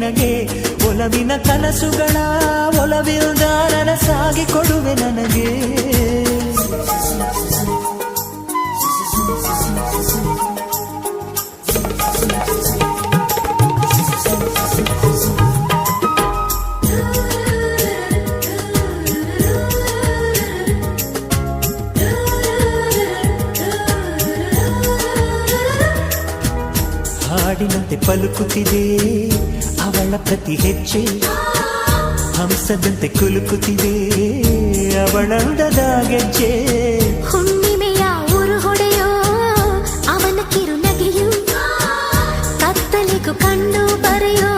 ನಿನಗೆ ಒಲವಿನ ಕನಸುಗಳ ಒಲವಿಲ್ದ ನನಸಾಗಿ ಕೊಡುವೆ ನನಗೆ ಹಾಡಿನಂತೆ ಪಲುಕುತ್ತಿದೆ ಅವಳ ಪ್ರತಿ ಹೆಜ್ಜೆ ಹಂಸದಂತೆ ಕುಲುಕುತ್ತಿದೆ ಅವಳಂದದ ಗೆಜ್ಜೆ ಹುಣ್ಣಿಮೆಯ ಊರು ಹೊಡೆಯೋ ಅವನ ಕಿರುನಗೆಯು ಕತ್ತಲಿಗೂ ಕಣ್ಣು ಬರೆಯೋ